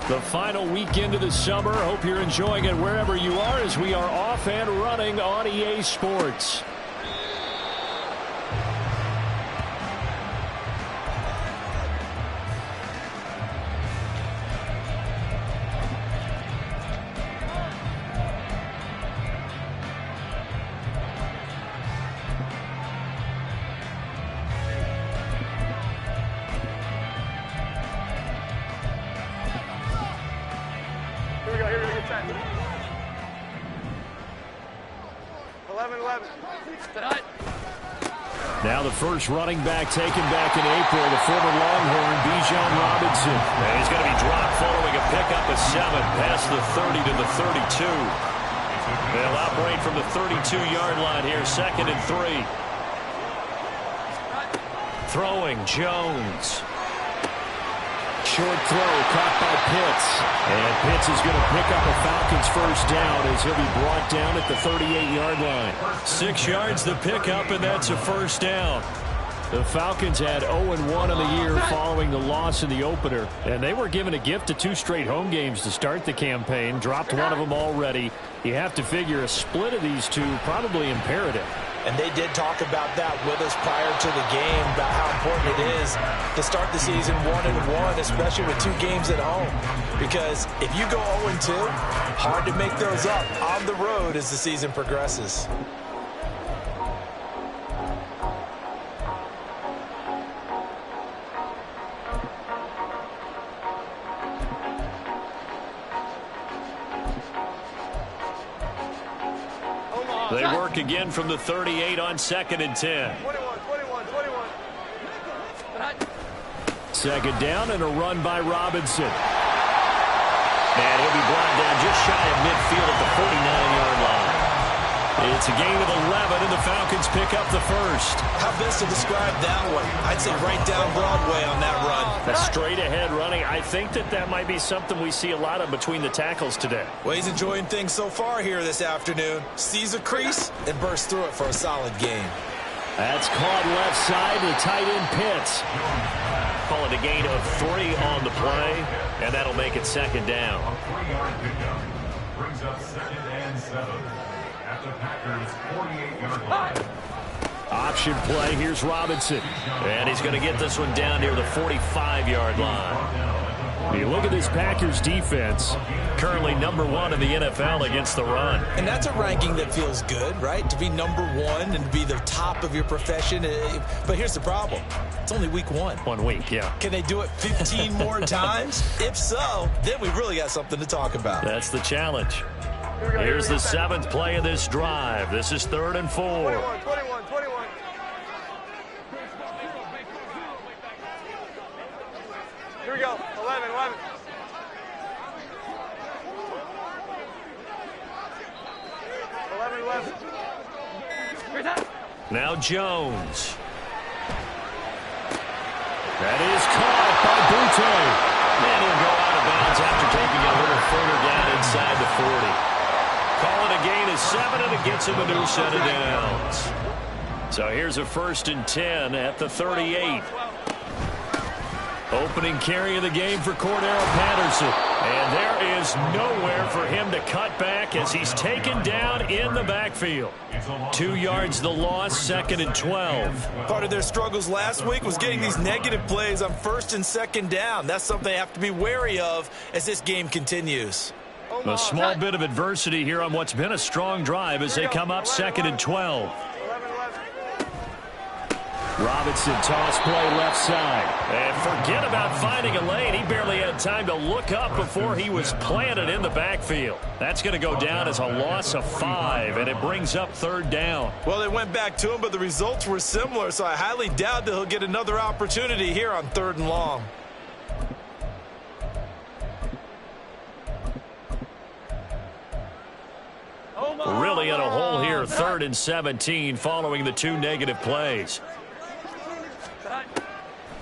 The final weekend of the summer. Hope you're enjoying it wherever you are as we are off and running on EA Sports. Now the first running back taken back in April, the former Longhorn, Bijan Robinson. And he's going to be dropped following a pickup of 7 past the 30 to the 32. They'll operate from the 32-yard line here, 2nd and 3. Throwing, Jones. Short throw caught by Pitts. And Pitts is going to pick up a Falcons first down as he'll be brought down at the 38-yard line. 6 yards the pickup, and that's a first down. The Falcons had 0-1 in the year following the loss in the opener. And they were given a gift of 2 straight home games to start the campaign. Dropped one of them already. You have to figure a split of these two probably imperative. And they did talk about that with us prior to the game, about how important it is to start the season 1-1, especially with 2 games at home. Because if you go 0-2, hard to make those up on the road as the season progresses. They work again from the 38 on 2nd and 10. 21. 2nd down and a run by Robinson. And he'll be brought down just shy of midfield at the 49-yard line. It's a gain of 11, and the Falcons pick up the first. How best to describe that one? I'd say right down Broadway on that run. That's straight ahead running. I think that might be something we see a lot of between the tackles today. Well, he's enjoying things so far here this afternoon. Sees a crease and bursts through it for a solid gain. That's caught left side to tight end Pitts. Call it a gain of 3 on the play, and that'll make it 2nd down. A 3-yard pickup brings up 2nd and 7 at the Packers' 48-yard line. Option play. Here's Robinson. And he's going to get this one down near the 45-yard line. You look at this Packers defense. Currently number 1 in the NFL against the run. And that's a ranking that feels good, right? To be number 1 and to be the top of your profession. But here's the problem. It's only week 1. 1 week, yeah. Can they do it 15 more times? If so, then we really got something to talk about. That's the challenge. Here's the 7th play of this drive. This is 3rd and 4. 21. Here we go. 11. Now Jones. That is caught by Butte. And he'll go out of bounds after taking it a little further down inside the 40. Call it a gain of 7, and it gets him a new set of downs. So here's a 1st and 10 at the 38. Opening carry of the game for Cordero Patterson. And there is nowhere for him to cut back as he's taken down in the backfield. 2 yards the loss, 2nd and 12. Part of their struggles last week was getting these negative plays on 1st and 2nd down. That's something they have to be wary of as this game continues. A small bit of adversity here on what's been a strong drive as they come up 2nd and 12. Robinson toss play left side. And forget about finding a lane. He barely had time to look up before he was planted in the backfield. That's going to go down as a loss of 5, and it brings up 3rd down. Well, they went back to him, but the results were similar, so I highly doubt that he'll get another opportunity here on 3rd and long. Really in a hole here, 3rd and 17 following the 2 negative plays.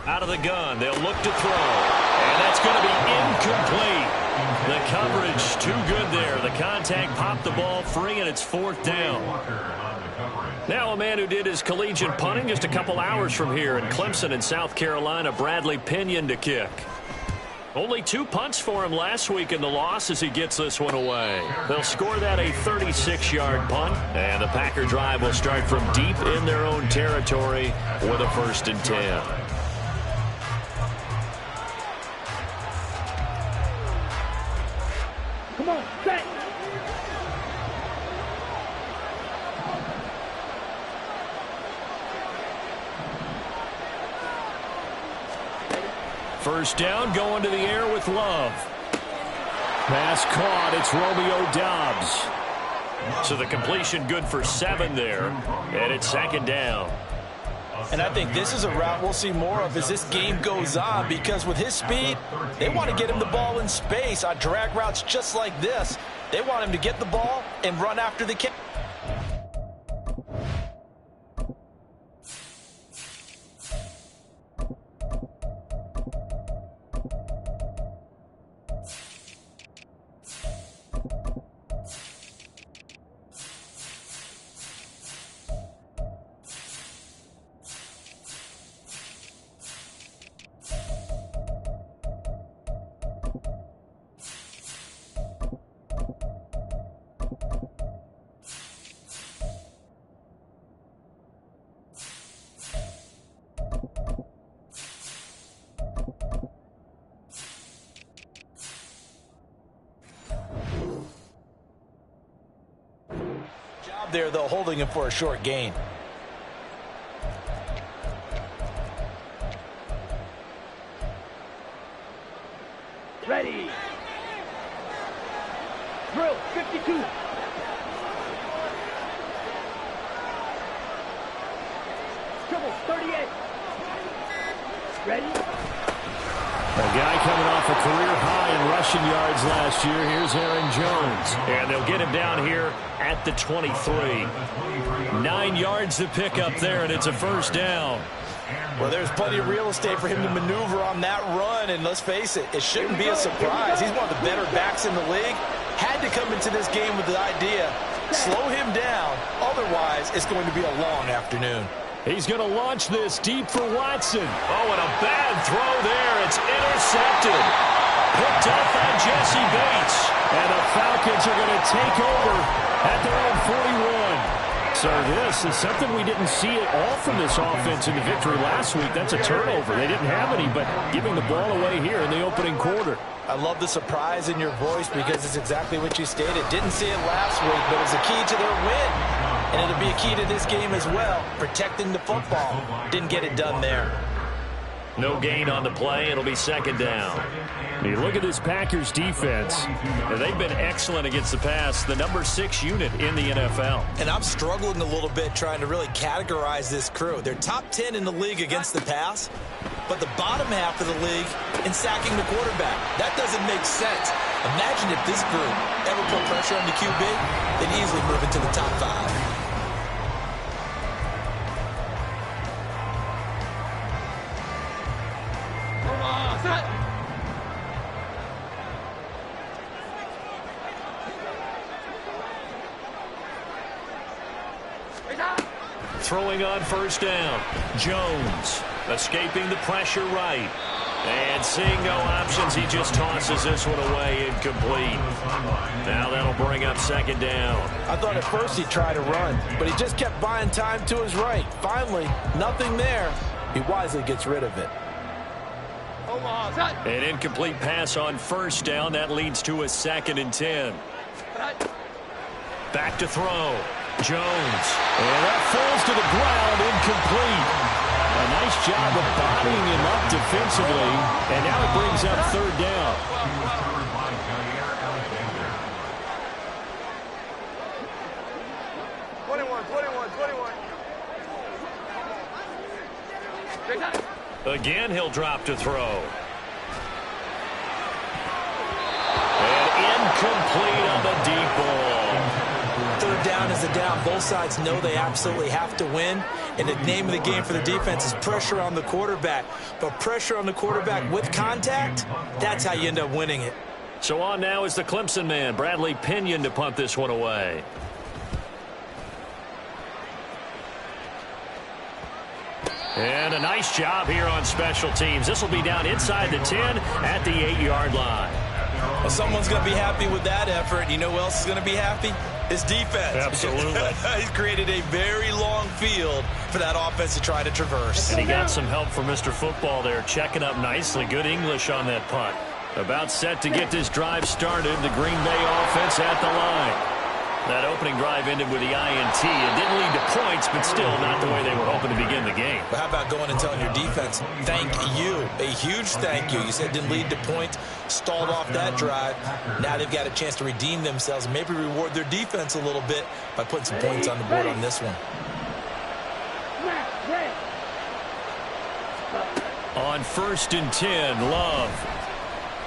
Out of the gun, they'll look to throw. And that's going to be incomplete. The coverage too good there. The contact popped the ball free, and it's 4th down. Now a man who did his collegiate punting just a couple hours from here in Clemson in South Carolina, Bradley Pinion to kick. Only 2 punts for him last week in the loss as he gets this one away. They'll score that a 36-yard punt, and the Packer drive will start from deep in their own territory with a 1st and 10. Come on, set. First down, going to the air with Love. Pass caught. It's Romeo Doubs. So the completion good for 7 there, and it's 2nd down. And I think this is a route we'll see more of as this game goes on, because with his speed, they want to get him the ball in space on drag routes just like this. They want him to get the ball and run after the catch. There, though, holding him for a short gain. Ready. Drill, 52. Triple, 38. Ready. A guy coming off a career high in rushing yards last year. Here's Aaron Jones. And they'll get him down here at the 23. 9 yards to pick up there, and it's a 1st down. Well, there's plenty of real estate for him to maneuver on that run, and let's face it, it shouldn't be a surprise. He's one of the better backs in the league. Had to come into this game with the idea, slow him down, otherwise it's going to be a long afternoon. He's going to launch this deep for Watson. Oh, and a bad throw there. It's intercepted. Picked up by Jesse Bates. And the Falcons are going to take over at their own 41. So this is something we didn't see at all from this offense in the victory last week. That's a turnover. They didn't have any, but giving the ball away here in the opening quarter. I love the surprise in your voice because it's exactly what you stated. Didn't see it last week, but it's a key to their win. And it'll be a key to this game as well, protecting the football. Didn't get it done there. No gain on the play. It'll be 2nd down. You look at this Packers defense. They've been excellent against the pass, the number 6 unit in the NFL. And I'm struggling a little bit trying to really categorize this crew. They're top 10 in the league against the pass, but the bottom half of the league in sacking the quarterback. That doesn't make sense. Imagine if this group ever put pressure on the QB, they'd easily move into the top 5. Throwing on 1st down. Jones escaping the pressure right. And seeing no options, he just tosses this one away, incomplete. Now that'll bring up 2nd down. I thought at first he'd try to run, but he just kept buying time to his right. Finally, nothing there. He wisely gets rid of it. An incomplete pass on 1st down. That leads to a 2nd and 10. Back to throw. Jones. And that falls to the ground, incomplete. A nice job of bodying him up defensively, and now it brings up 3rd down. Again, he'll drop to throw. And incomplete on the deep ball. 3rd down is a down. Both sides know they absolutely have to win. And the name of the game for the defense is pressure on the quarterback. But pressure on the quarterback with contact, that's how you end up winning it. So on now is the Clemson man, Bradley Pinion, to punt this one away. And a nice job here on special teams. This will be down inside the 10 at the 8-yard line. Well, someone's going to be happy with that effort. You know who else is going to be happy? His defense. Absolutely. He's created a very long field for that offense to try to traverse. And he got some help from Mr. Football there, checking up nicely. Good English on that punt. About set to get this drive started. The Green Bay offense at the line. That opening drive ended with the INT. It didn't lead to points, but still not the way they were hoping to begin the game. But how about going and telling your defense, thank you, a huge thank you. You said it didn't lead to points, stalled off that drive. Now they've got a chance to redeem themselves and maybe reward their defense a little bit by putting some points on the board on this one. On 1st and 10, Love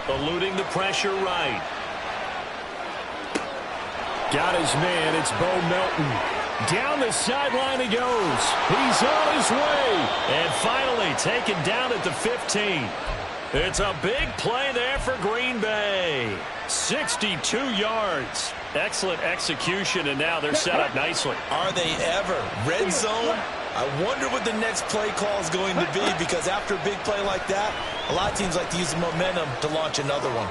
eluding the pressure right. Got his man. It's Bo Melton. Down the sideline he goes. He's on his way. And finally taken down at the 15. It's a big play there for Green Bay. 62 yards. Excellent execution, and now they're set up nicely. Are they ever? Red zone? I wonder what the next play call is going to be, because after a big play like that, a lot of teams like to use the momentum to launch another one.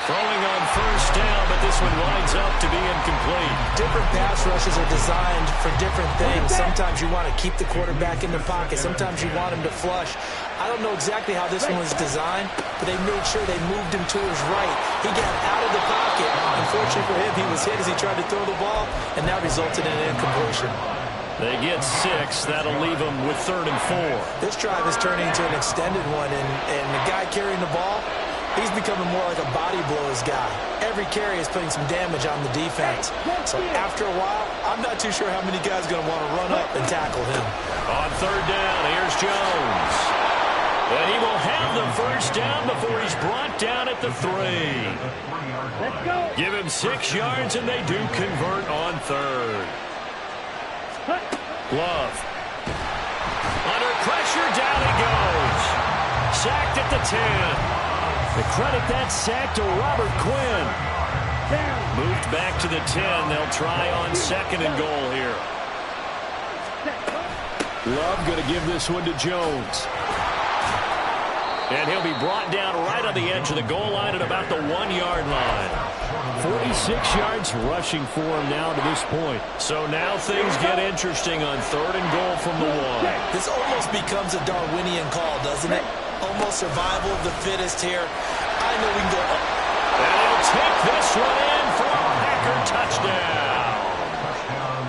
Throwing on 1st down, but this one winds up to be incomplete. Different pass rushes are designed for different things. Sometimes you want to keep the quarterback in the pocket. Sometimes you want him to flush. I don't know exactly how this one was designed, but they made sure they moved him to his right. He got out of the pocket. Unfortunately for him, he was hit as he tried to throw the ball, and that resulted in an incompletion. They get 6. That'll leave them with 3rd and 4. This drive is turning into an extended one, and the guy carrying the ball, he's becoming more like a body blows guy. Every carry is putting some damage on the defense. So after a while, I'm not too sure how many guys are going to want to run up and tackle him. On 3rd down, here's Jones. And he will have the 1st down before he's brought down at the 3. Let's go. Give him 6 yards, and they do convert on 3rd. Love. Under pressure, down he goes. Sacked at the 10. The credit that sack to Robert Quinn. Moved back to the 10. They'll try on 2nd and goal here. Love going to give this one to Jones. And he'll be brought down right on the edge of the goal line at about the 1-yard line. 46 yards rushing for him now to this point. So now things get interesting on 3rd and goal from the 1. This almost becomes a Darwinian call, doesn't it? Almost survival of the fittest here. I know we can go up. And he'll take this one in for a Packer touchdown.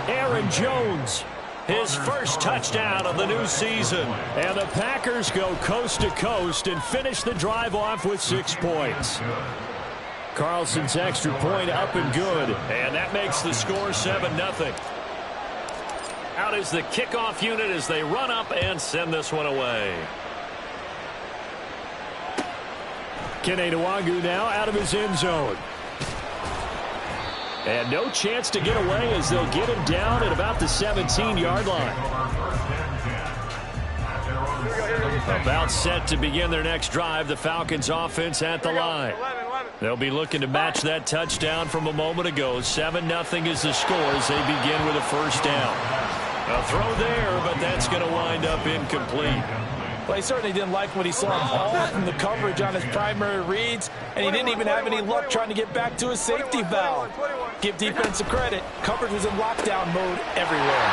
Aaron Jones. His 1st touchdown of the new season. And the Packers go coast to coast and finish the drive off with 6 points. Carlson's extra point up and good. And that makes the score 7-0. Out is the kickoff unit as they run up and send this one away. Kene Nwangu now out of his end zone. And no chance to get away as they'll get him down at about the 17-yard line. About set to begin their next drive, the Falcons offense at the line. They'll be looking to match that touchdown from a moment ago. 7-0 is the score as they begin with a 1st down. A throw there, but that's going to wind up incomplete. Well, he certainly didn't like what he saw all from the coverage on his primary reads, and he didn't even have any luck trying to get back to his safety valve. Give defensive credit. Coverage was in lockdown mode everywhere.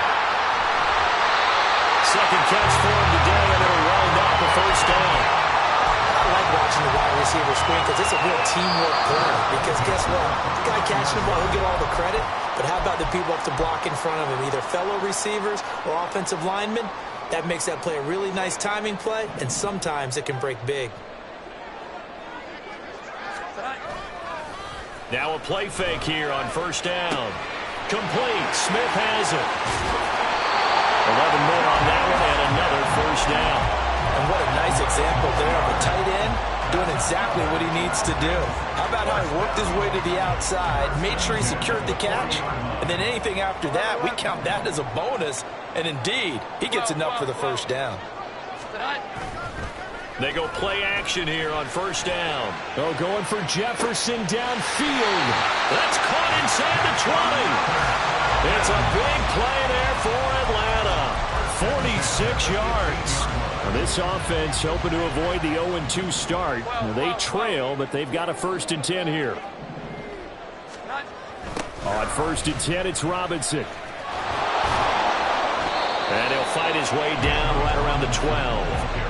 2nd catch for him today, and it'll wind up a 1st down. I like watching the wide receiver screen because it's a real teamwork play. Because guess what? The guy catching the ball, he'll get all the credit, but how about the people up to block in front of him, either fellow receivers or offensive linemen? That makes that play a really nice timing play, and sometimes it can break big. Now a play fake here on 1st down. Complete. Smith has it. 11 more on that one, and another 1st down. And what a nice example there of a tight end doing exactly what he needs to do. How about how he worked his way to the outside, made sure he secured the catch, and then anything after that, we count that as a bonus. And indeed, he gets enough for the 1st down. They go play action here on 1st down. Oh, going for Jefferson downfield. That's caught inside the 20. It's a big play there for Atlanta. 46 yards. Well, this offense hoping to avoid the 0-2 start. They trail, but they've got a 1st and 10 here. On 1st and 10, it's Robinson. And he'll fight his way down right around the 12.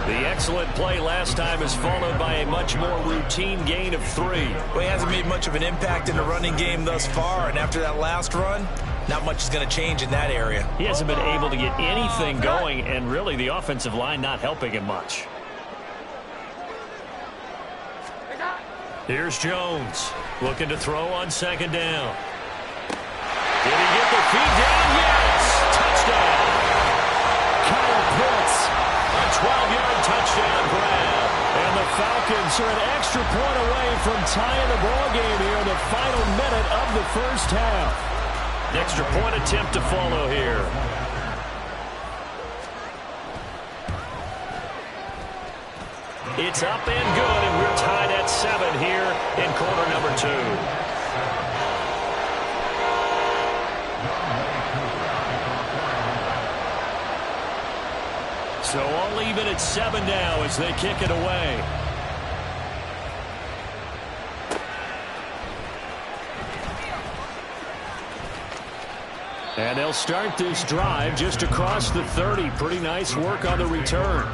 The excellent play last time is followed by a much more routine gain of 3. Well, he hasn't made much of an impact in the running game thus far, and after that last run, not much is going to change in that area. He hasn't been able to get anything going, and really the offensive line not helping him much. Here's Jones looking to throw on 2nd down. Did he get the feet down? Yes! Touchdown! A 12-yard touchdown grab. And the Falcons are an extra point away from tying the ball game here in the final minute of the 1st half. Extra point attempt to follow here. It's up and good, and we're tied at 7 here in quarter number 2. So all even at 7 now as they kick it away. And they'll start this drive just across the 30. Pretty nice work on the return.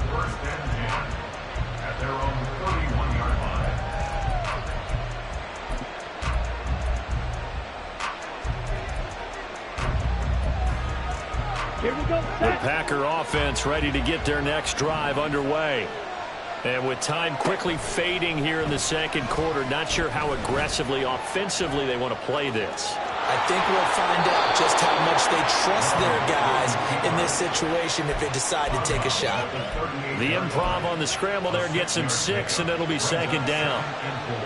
At their own 31-yard line. Here we go. The Packer offense ready to get their next drive underway. And with time quickly fading here in the 2nd quarter, not sure how aggressively, offensively they want to play this. I think we'll find out just how much they trust their guys in this situation if they decide to take a shot. The improv on the scramble there gets him 6, and it'll be 2nd down.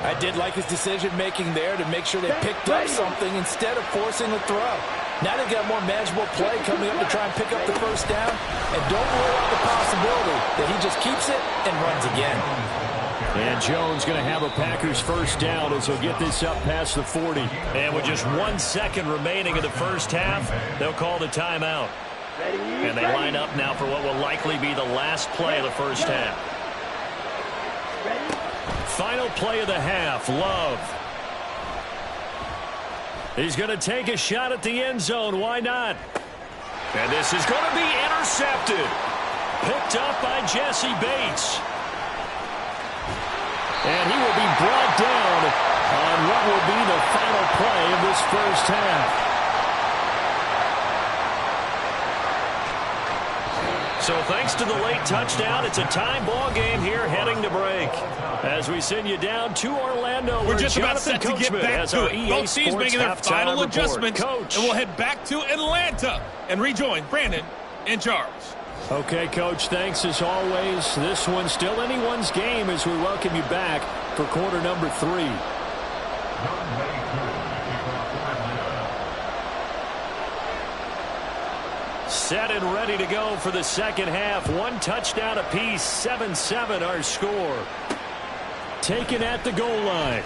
I did like his decision-making there to make sure they picked up something instead of forcing a throw. Now they've got more manageable play coming up to try and pick up the 1st down. And don't rule out the possibility that he just keeps it and runs again. And Jones going to have a Packers 1st down as he'll get this up past the 40. And with just 1 second remaining in the 1st half, they'll call the timeout. And they line up now for what will likely be the last play of the 1st half. Final play of the half, Love. He's going to take a shot at the end zone. Why not? And this is going to be intercepted. Picked up by Jesse Bates. And he will be brought down on what will be the final play of this 1st half. So thanks to the late touchdown, it's a tie ball game here heading to break. As we send you down to Orlando, we're just about set to get back to it. Both teams making their final adjustments, and we'll head back to Atlanta and rejoin Brandon and Charles. Okay, Coach, thanks as always. This one's still anyone's game as we welcome you back for quarter number 3. Set and ready to go for the 2nd half. 1 touchdown apiece, 7-7 our score. Taken at the goal line.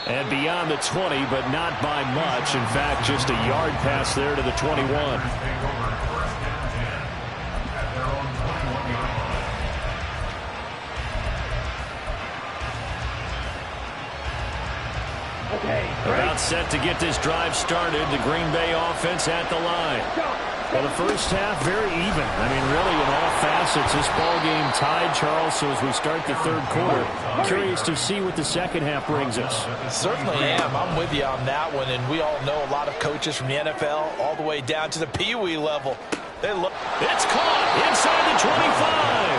And beyond the 20, but not by much. In fact, just a yard pass there to the 21. About set to get this drive started. The Green Bay offense at the line. Well, the 1st half, very even. I mean, really, in all facets, this ball game tied, Charles. So as we start the 3rd quarter, curious to see what the 2nd half brings us. Certainly am. I'm with you on that one. And we all know a lot of coaches from the NFL all the way down to the Pee Wee level. It's caught inside the 25.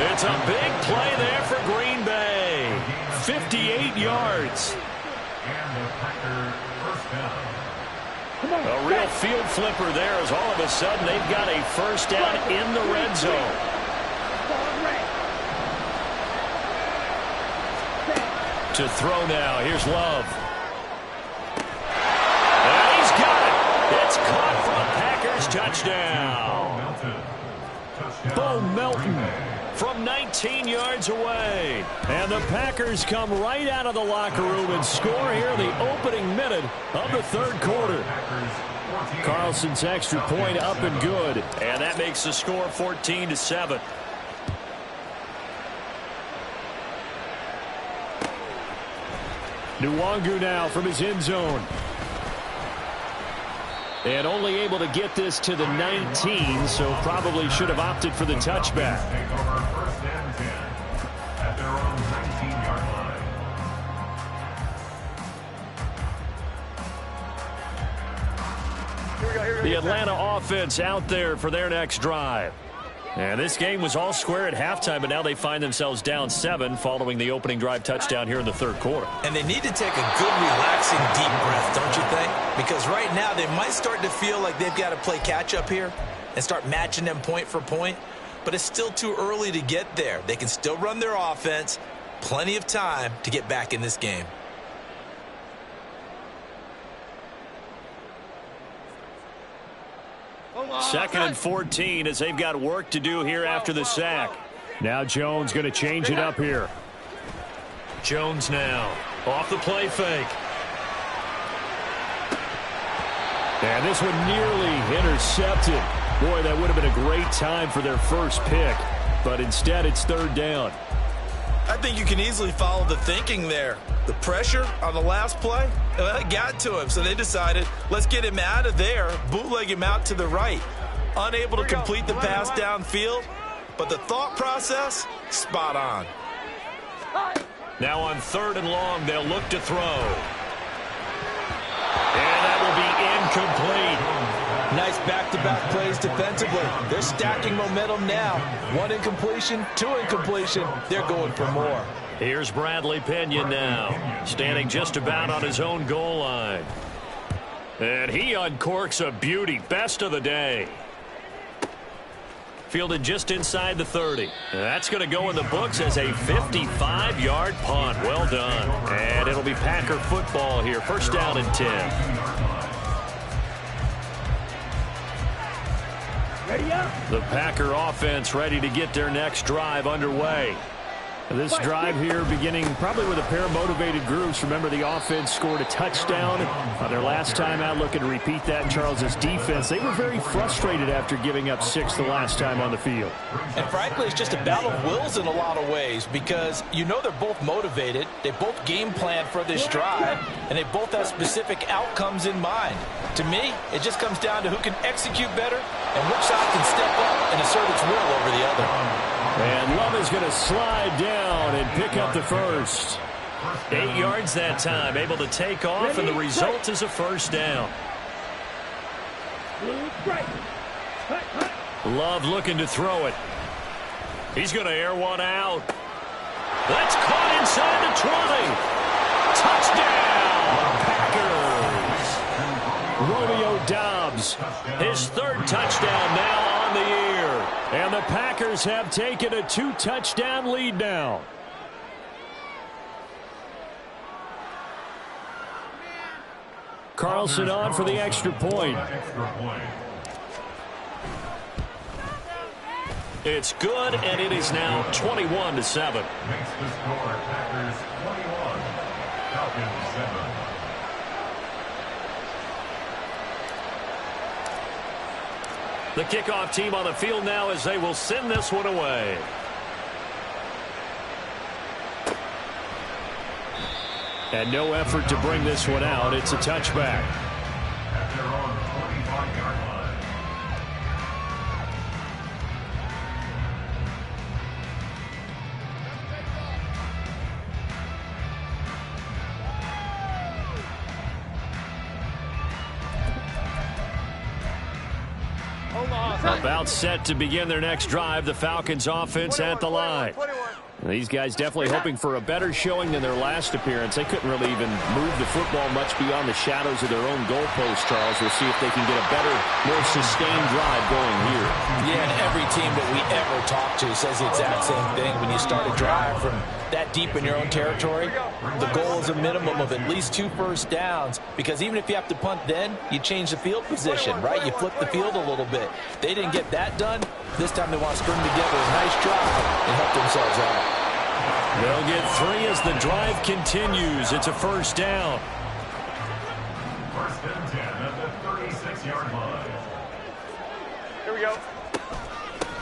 It's a big play there for Green Bay. 58 yards. A real field flipper there as all of a sudden they've got a 1st down in the red zone. To throw now. Here's Love. And he's got it. It's caught for a Packers touchdown. Bo Melton from 19 yards away. And the Packers come right out of the locker room and score here in the opening minute of the 3rd quarter. Carlson's extra point up and good. And that makes the score 14-7. Nwangu now from his end zone. And only able to get this to the 19, so probably should have opted for the touchback. Take over first and 10 at their own 19-yard line. The Atlanta offense out there for their next drive. And this game was all square at halftime, but now they find themselves down 7 following the opening drive touchdown here in the third quarter. And they need to take a good, relaxing, deep breath, don't you think? Because right now they might start to feel like they've got to play catch-up here and start matching them point for point. But it's still too early to get there. They can still run their offense. Plenty of time to get back in this game. Second and 14 as they've got work to do here after the sack. Now Jones going to change it up here. Jones now off the play fake. And this one nearly intercepted. Boy, that would have been a great time for their first pick. But instead, it's third down. I think you can easily follow the thinking there. The pressure on the last play, it got to him. So they decided, let's get him out of there, bootleg him out to the right. Unable to complete the pass downfield, but the thought process, spot on. Now on third and long, they'll look to throw. And that will be incomplete. Nice back-to-back plays defensively. They're stacking momentum now. 1 incompletion, 2 incompletion. They're going for more. Here's Bradley Pinion now, standing just about on his own goal line. And he uncorks a beauty. Best of the day. Fielded just inside the 30. That's going to go in the books as a 55-yard punt. Well done. And it'll be Packer football here. First down and 10. The Packer offense ready to get their next drive underway. This drive here beginning probably with a pair of motivated groups. Remember, the offense scored a touchdown on their last time out. Looking to repeat that in Charles' defense. They were very frustrated after giving up 6 the last time on the field. And frankly, it's just a battle of wills in a lot of ways because you know they're both motivated. They both game plan for this drive, and they both have specific outcomes in mind. To me, it just comes down to who can execute better and which side can step up and assert its will over the other. And Love is going to slide down and pick up the first. 8 yards that time, able to take off, and the result is a first down. Love looking to throw it. He's going to air one out. That's caught inside the 20. Touchdown, Packers. Romeo Doubs, his third touchdown now on the year. And the Packers have taken a 2-touchdown lead now. Carlson on for the extra point. It's good, and it is now 21-7. Makes the score Packers 21, Falcons 7. The kickoff team on the field now as they will send this one away. And no effort to bring this one out. It's a touchback. At their own 25-yard line. About set to begin their next drive, the Falcons offense at the line. These guys definitely hoping for a better showing than their last appearance. They couldn't really even move the football much beyond the shadows of their own goalpost, Charles. We'll see if they can get a better, more sustained drive going here. Yeah, and every team that we ever talk to says the exact same thing. When you start a drive from that deep in your own territory, the goal is a minimum of at least 2 first downs, because even if you have to punt then, you change the field position, right? You flip the field a little bit. They didn't get that done. This time they want to string together a nice drive and help themselves out. They'll get 3 as the drive continues. It's a first down. First and 10 at the 36-yard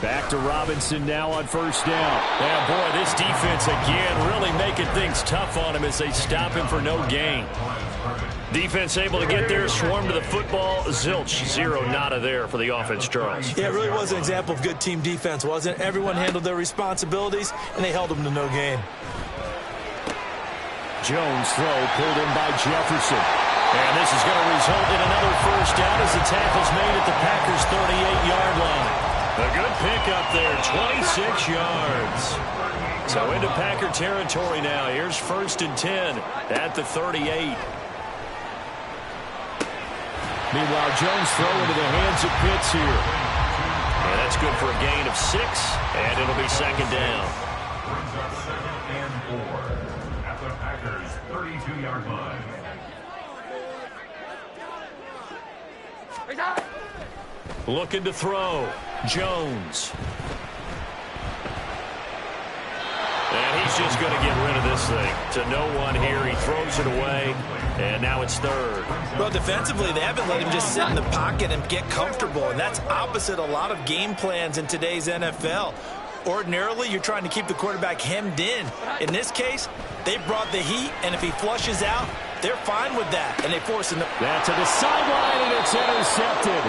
Back to Robinson now on first down. Yeah, boy, this defense again really making things tough on him as they stop him for no gain. Defense able to get there, swarm to the football. Zilch, zero nada there for the offense, Charles. Yeah, it really was an example of good team defense, wasn't it? Everyone handled their responsibilities, and they held them to no gain. Jones throw pulled in by Jefferson. And this is going to result in another first down as the tackle's made at the Packers' 38-yard line. A good pickup there, 26 yards. So into Packer territory now. Here's 1st and 10 at the 38. Meanwhile, Jones throw into the hands of Pitts here. And that's good for a gain of 6, and it'll be 2nd down. Brings up 2nd and 4 at the Packers' 32-yard line. Looking to throw. Jones. And he's just going to get rid of this thing. To no one here. He throws it away. And now it's 3rd. Well, defensively, they haven't let him just sit in the pocket and get comfortable. And that's opposite a lot of game plans in today's NFL. Ordinarily, you're trying to keep the quarterback hemmed in. In this case, they brought the heat, and if he flushes out, they're fine with that. And they force him to... That's to the sideline, and it's intercepted.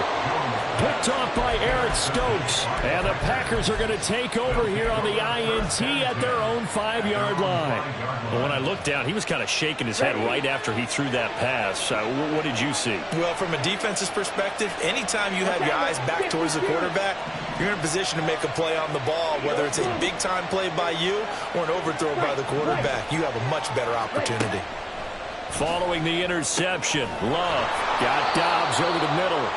Picked off by Eric Stokes. And the Packers are going to take over here on the INT at their own 5-yard line. Well, when I looked down, he was kind of shaking his head right after he threw that pass. What did you see? Well, from a defense's perspective, anytime you have your eyes back towards the quarterback, you're in a position to make a play on the ball, whether it's a big-time play by you or an overthrow by the quarterback. You have a much better opportunity. Following the interception, Love got Dobbs over the middle.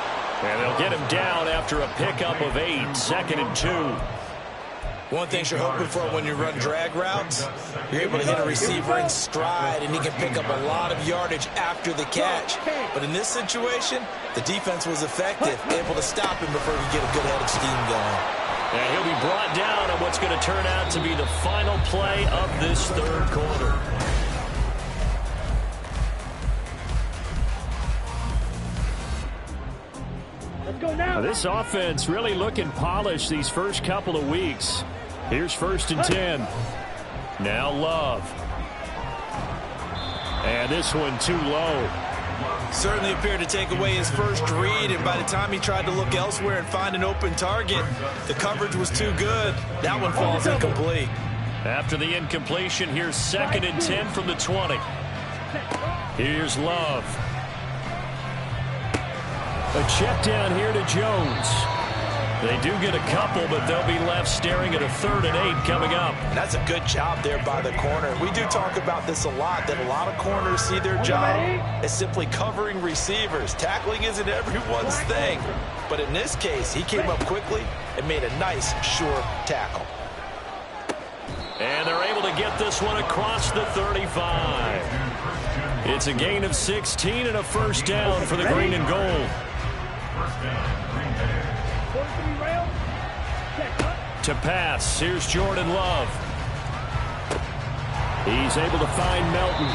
And they'll get him down after a pickup of 8, 2nd and 2. One thing you're hoping for when you run drag routes, you're able to hit a receiver in stride, and he can pick up a lot of yardage after the catch. But in this situation, the defense was effective, able to stop him before he get a good head of steam going. And he'll be brought down on what's going to turn out to be the final play of this 3rd quarter. Now this offense really looking polished these first couple of weeks. Here's 1st and 10. Now Love. And this one too low. Certainly appeared to take away his first read, and by the time he tried to look elsewhere and find an open target, the coverage was too good. That one falls incomplete. After the incompletion, here's 2nd and 10 from the 20. Here's Love. A check down here to Jones. They do get a couple, but they'll be left staring at a 3rd and 8 coming up. And that's a good job there by the corner. We do talk about this a lot, that a lot of corners see their job as simply covering receivers. Tackling isn't everyone's thing. But in this case, he came up quickly and made a nice, sure tackle. And they're able to get this one across the 35. It's a gain of 16 and a first down for the green and gold. To pass, here's Jordan Love. He's able to find Melton.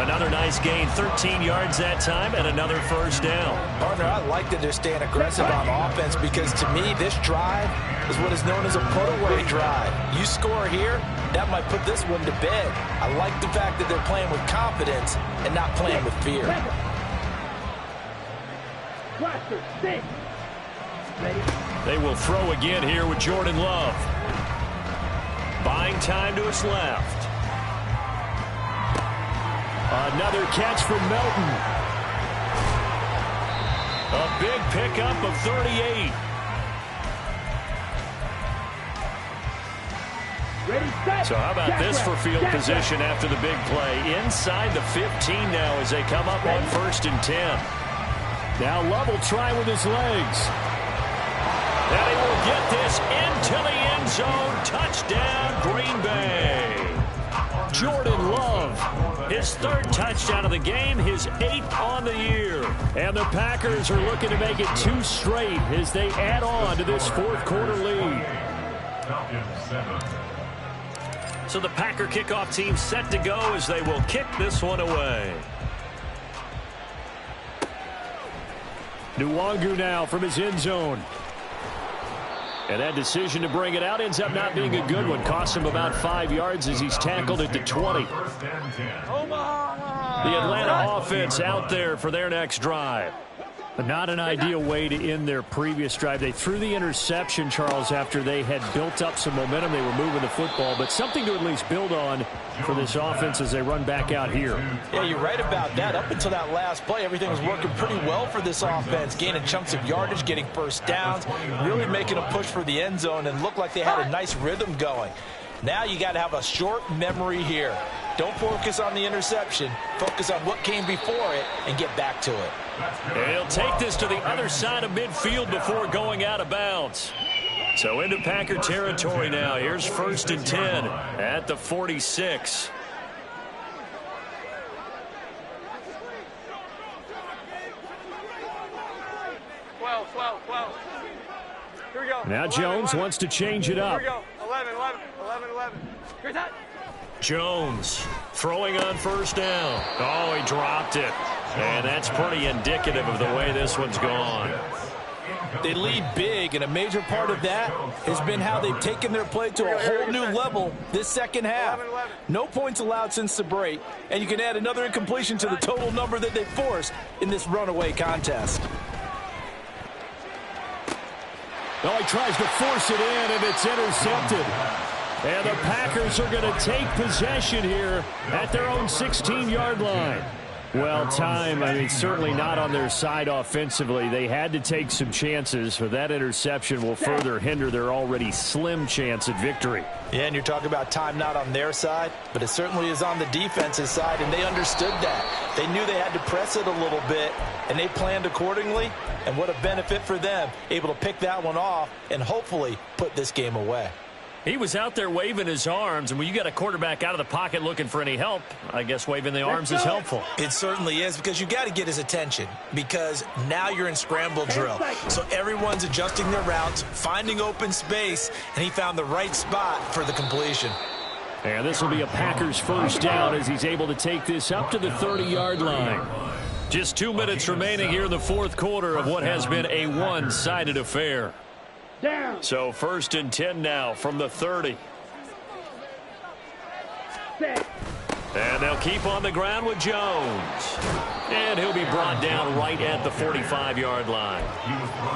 Another nice gain, 13 yards that time, and another first down. Partner, I like that they're staying aggressive on offense because, to me, this drive is what is known as a put-away drive. You score here, that might put this one to bed. I like the fact that they're playing with confidence and not playing with fear. They will throw again here with Jordan Love. Buying time to his left. Another catch from Melton. A big pickup of 38. So how about this for field position after the big play? Inside the 15 now as they come up on 1st and 10. Now Love will try with his legs. And he will get this into the end zone. Touchdown, Green Bay. Jordan Love. His 3rd touchdown of the game, his 8th on the year. And the Packers are looking to make it 2 straight as they add on to this 4th quarter lead. So the Packer kickoff team set to go as they will kick this one away. Nwangu now from his end zone. And that decision to bring it out ends up not being a good one. Costs him about 5 yards as he's tackled at the 20. The Atlanta offense out there for their next drive. But not an ideal way to end their previous drive. They threw the interception, Charles, after they had built up some momentum. They were moving the football, but something to at least build on for this offense as they run back out here. Yeah, you're right about that. Up until that last play, everything was working pretty well for this offense, gaining chunks of yardage, getting first downs, really making a push for the end zone, and looked like they had a nice rhythm going. Now you got to have a short memory here. Don't focus on the interception. Focus on what came before it and get back to it. And he'll take this to the other side of midfield before going out of bounds. So into Packer territory now. Here's 1st and 10 at the 46. Here we go. Now Jones wants to change it up. Here we go. 11. Here's that. Jones throwing on 1st down. Oh, he dropped it. And that's pretty indicative of the way this one's gone. They lead big, and a major part of that has been how they've taken their play to a whole new level this second half. No points allowed since the break, and you can add another incompletion to the total number that they forced in this runaway contest. Well, he tries to force it in, and it's intercepted. And the Packers are going to take possession here at their own 16-yard line. Well, certainly not on their side offensively. They had to take some chances, but that interception will further hinder their already slim chance at victory. Yeah, and you're talking about time not on their side, but it certainly is on the defense's side, and they understood that. They knew they had to press it a little bit, and they planned accordingly, and what a benefit for them, able to pick that one off and hopefully put this game away. He was out there waving his arms, and when you got a quarterback out of the pocket looking for any help, I guess waving the arms is helpful. It certainly is, because you got to get his attention, because now you're in scramble drill. So everyone's adjusting their routes, finding open space, and he found the right spot for the completion. And this will be a Packers 1st down as he's able to take this up to the 30-yard line. Just 2 minutes remaining here in the 4th quarter of what has been a one-sided affair. So 1st and 10 now from the 30. And they'll keep on the ground with Jones. And he'll be brought down right at the 45-yard line.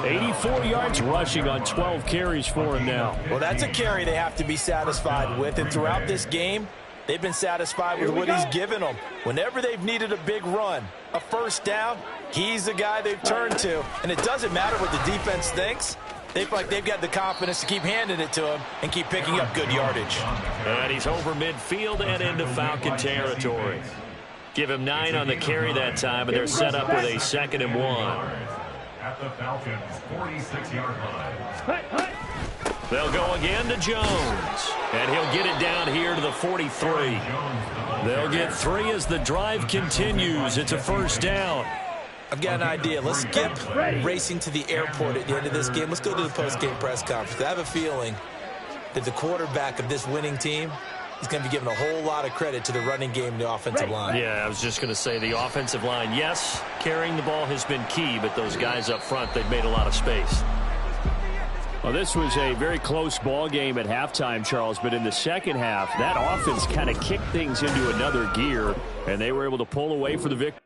84 yards rushing on 12 carries for him now. Well, that's a carry they have to be satisfied with. And throughout this game, they've been satisfied with what he's given them. Whenever they've needed a big run, a 1st down, he's the guy they've turned to. And it doesn't matter what the defense thinks. They feel like they've got the confidence to keep handing it to him and keep picking up good yardage. And he's over midfield and into Falcon territory. Give him 9 on the carry that time, and they're set up with a 2nd and 1. At the Falcons' 46-yard line. They'll go again to Jones, and he'll get it down here to the 43. They'll get 3 as the drive continues. It's a 1st down. I've got an idea. Let's skip racing to the airport at the end of this game. Let's go to the post-game press conference. I have a feeling that the quarterback of this winning team is going to be given a whole lot of credit to the running game and the offensive line. Yeah, I was just going to say the offensive line, yes, carrying the ball has been key, but those guys up front, they've made a lot of space. Well, this was a very close ball game at halftime, Charles, but in the second half, that offense kind of kicked things into another gear, and they were able to pull away for the victory.